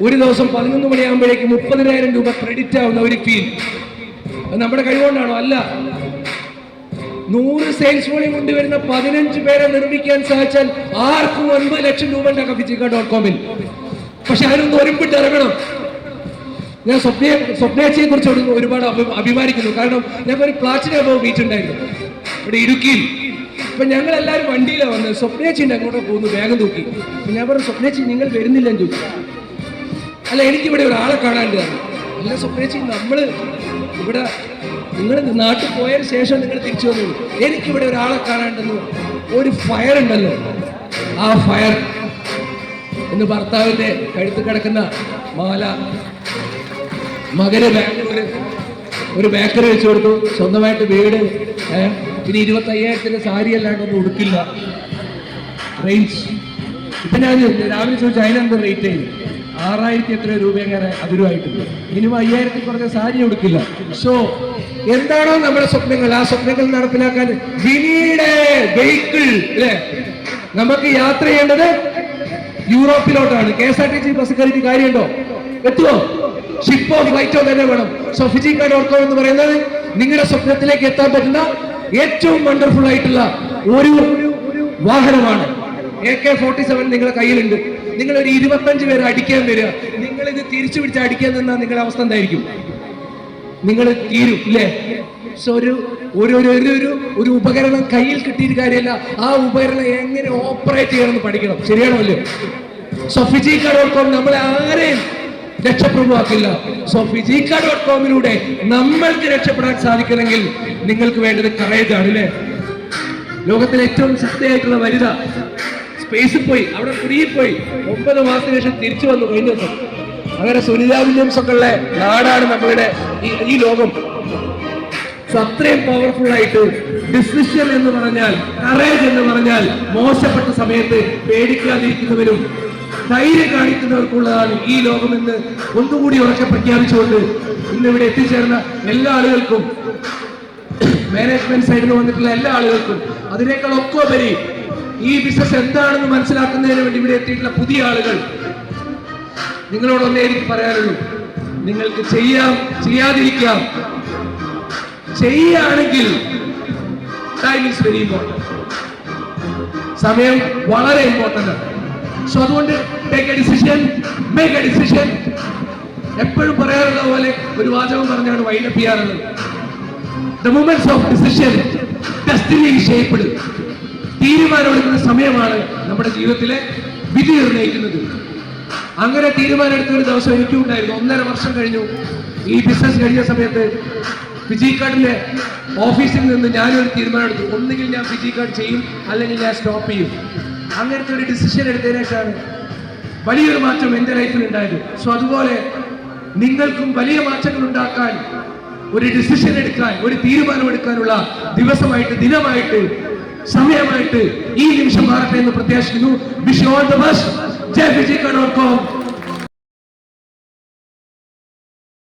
ഒരു ദിവസം 11 മണിയാകുമ്പോഴേക്ക് 30,000 രൂപ ക്രെഡിറ്റ് ആവുന്ന ഒരു ഫീൽ. നമ്മുടെ കഴിവുകൊണ്ടാണോ? അല്ല. 100 സെയിൽസ് വോളിയം കൊണ്ടുവരുന്ന 15 പേരെ നിർമ്മിക്കാൻ സാധിച്ചാൽ ആർക്കും 9 ലക്ഷം രൂപ ഉണ്ടാക്കാം fijika.com-ൽ. പക്ഷെ അതിനൊന്ന് ഒരുമ്പിട്ട് ഇറങ്ങണം. ഞാൻ സ്വപ്നേച്ചിയെ കുറിച്ച് ഒരുപാട് അഭിമാനിക്കുന്നു. കാരണം ഞങ്ങൾക്ക് ഒരു പ്ലാറ്റിനം അബവ് മീറ്റ് ഉണ്ടായിരുന്നു ഇവിടെ ഇടുക്കിയിൽ. അപ്പൊ ഞങ്ങൾ എല്ലാവരും വണ്ടിയിലാണ് വന്നത്. സ്വപ്നേച്ചിന്റെ അങ്ങോട്ട് പോകുന്നു, വേഗം തൂക്കി. ഞാൻ പറഞ്ഞു, സ്വപ്നേച്ചി നിങ്ങൾ വരുന്നില്ലെന്ന് ചോദിച്ചു. അല്ല, എനിക്കിവിടെ ഒരാളെ കാണാണ്ട്. അല്ല സ്വപ്നേച്ചി, നമ്മൾ ഇവിടെ നിങ്ങൾ നാട്ടിൽ പോയതിനു ശേഷം നിങ്ങൾ തിരിച്ചു വന്നു. എനിക്കിവിടെ ഒരാളെ കാണാണ്ടെന്ന്. ഒരു ഫയർ ഉണ്ടല്ലോ, ആ ഫയർ എന്ന് ഭർത്താവിന്റെ കഴുത്ത് കിടക്കുന്ന മാല മകന് ബാംഗ്ലൂര് ഒരു ബേക്കറി വെച്ചു കൊടുത്തു, സ്വന്തമായിട്ട് വീട്, പിന്നെ 25,000 സാരി അല്ലാണ്ടൊന്നും ഉടുക്കില്ല, റേഞ്ച്. ഇപ്പൊ ഞാൻ രാവിലെ ചോദിച്ചു അതിനെന്ത് റേറ്റ് ചെയ്യും? 6,000 എത്ര രൂപ അങ്ങനെ അതിരുമായിട്ടുണ്ട്. ഇനിയും 5,000 കുറഞ്ഞ സാരി ഉടുക്കില്ല. സോ എന്താണോ നമ്മുടെ സ്വപ്നങ്ങൾ, ആ സ്വപ്നങ്ങൾ നടപ്പിലാക്കാൻ വെഹിക്കിൾ അല്ലേ? നമുക്ക് യാത്ര ചെയ്യേണ്ടത് യൂറോപ്പിലോട്ടാണ്. KSRTC ബസ് കയറിയിട്ട് കാര്യമുണ്ടോ? എത്തുമോ? ഷിപ്പോ ഫ്ലൈറ്റോ തന്നെ വേണം. സോ fijika.com എന്ന് പറയുന്നത് നിങ്ങളുടെ സ്വപ്നത്തിലേക്ക് എത്താൻ പറ്റുന്ന ഏറ്റവും വണ്ടർഫുൾ ആയിട്ടുള്ള ഒരു വാഹനമാണ്. AK-47 നിങ്ങളുടെ കയ്യിലുണ്ട്. നിങ്ങൾ ഒരു 25 പേര് അടിക്കാൻ വരിക, നിങ്ങൾ ഇത് തിരിച്ചു പിടിച്ച് അടിക്കാൻ നിന്നാൽ നിങ്ങളുടെ അവസ്ഥ എന്തായിരിക്കും? നിങ്ങൾ തീരും ഇല്ലേ? സോ ഒരു ഉപകരണം കയ്യിൽ കിട്ടിയിട്ട് കാര്യമല്ല, ആ ഉപകരണം എങ്ങനെ ഓപ്പറേറ്റ് ചെയ്യണമെന്ന് പഠിക്കണം. ശരിയാണോ അല്ലേ? സോ fijika.com നമ്മളെ ആരെയും രക്ഷപ്രഭുവാക്കില്ല. സോ fijika.com-ലൂടെ നമ്മൾക്ക് രക്ഷപ്പെടാൻ സാധിക്കണമെങ്കിൽ നിങ്ങൾക്ക് വേണ്ടത് കറേജ് ആണ് അല്ലേ? ലോകത്തിലെ ഏറ്റവും ശക്തിയായിട്ടുള്ള വനിത സ്പേസിൽ പോയി, അവിടെ ഫ്രീ പോയി, 9 മാസത്തിന് ശേഷം തിരിച്ചു വന്നു കഴിഞ്ഞ ദിവസം. അങ്ങനെ സുനിത വില്യംസ് ഒക്കെ ഉള്ള നാടാണ് നമ്മളുടെ ഈ ലോകം. അത്രയും പവർഫുൾ ആയിട്ട് ഡിസിഷൻ എന്ന് പറഞ്ഞാൽ, കറേജ് എന്ന് പറഞ്ഞാൽ, മോശപ്പെട്ട സമയത്ത് പേടിക്കാതിരിക്കുന്നവരും ധൈര്യം കാണിക്കുന്നവർക്കുള്ളതാണ് ഈ ലോകം എന്ന് ഒന്നുകൂടി ഉറക്കെ പ്രഖ്യാപിച്ചുകൊണ്ട് ഇന്ന് ഇവിടെ എത്തിച്ചേർന്ന എല്ലാ ആളുകൾക്കും, മാനേജ്മെന്റ് സൈഡിൽ വന്നിട്ടുള്ള എല്ലാ ആളുകൾക്കും, അതിനേക്കാൾ ഒക്കെ ഉപരി ഈ ബിസിനസ് എന്താണെന്ന് മനസ്സിലാക്കുന്നതിന് വേണ്ടി ഇവിടെ എത്തിയിട്ടുള്ള പുതിയ ആളുകൾ, നിങ്ങളോടൊന്നേ എനിക്ക് പറയാനുള്ളൂ, നിങ്ങൾക്ക് ചെയ്യാം, ചെയ്യാതിരിക്കാം. ചെയ്യുകയാണെങ്കിൽ ടൈം ഈസ് വെരി ഇമ്പോർട്ടന്റ്. സമയം വളരെ ഇമ്പോർട്ടന്റ് ആണ്. സോ അതുകൊണ്ട് take a decision, make a decision. എപ്പോഴും പറയാറുള്ള പോലെ ഒരു വാചകം പറഞ്ഞാണ് വൈൻഡപ്പ് ചെയ്യാറുള്ളത്. The moments of decision destiny shaped. തീരുമാനമെടുക്കുന്ന സമയമാണ് നമ്മുടെ ജീവിതത്തിലെ വിധി നിർണ്ണയിക്കുന്നത്. അങ്ങനെ തീരുമാനമെടുത്ത ഒരു ദിവസം എനിക്കും ഉണ്ടായിരുന്നു. 1.5 വർഷം കഴിഞ്ഞു ഈ ബിസിനസ് കഴിഞ്ഞ സമയത്ത്. fijika.ലെ ഓഫീസിൽ നിന്ന് ഞാനൊരു തീരുമാനം എടുത്തു. ഒന്നുകിൽ ഞാൻ fijika ചെയ്യും, അല്ലെങ്കിൽ ഞാൻ സ്റ്റോപ്പ് ചെയ്യും. അങ്ങനത്തെ ഒരു ഡിസിഷൻ എടുത്തതിനു ശേഷമാണ് വലിയൊരു മാറ്റം എൻ്റെ ലൈഫിൽ ഉണ്ടായത്. സോ അതുപോലെ നിങ്ങൾക്കും വലിയ മാറ്റങ്ങൾ ഉണ്ടാക്കാൻ, ഒരു ഡിസിഷൻ എടുക്കാൻ, ഒരു തീരുമാനം എടുക്കാനുള്ള ദിവസമായിട്ട്, ദിനമായിട്ട്, സമയമായിട്ട് ഈ നിമിഷം മാറട്ടെ എന്ന് പ്രത്യാശിക്കുന്നു. Wish you all the best. ജയ് fijika.com.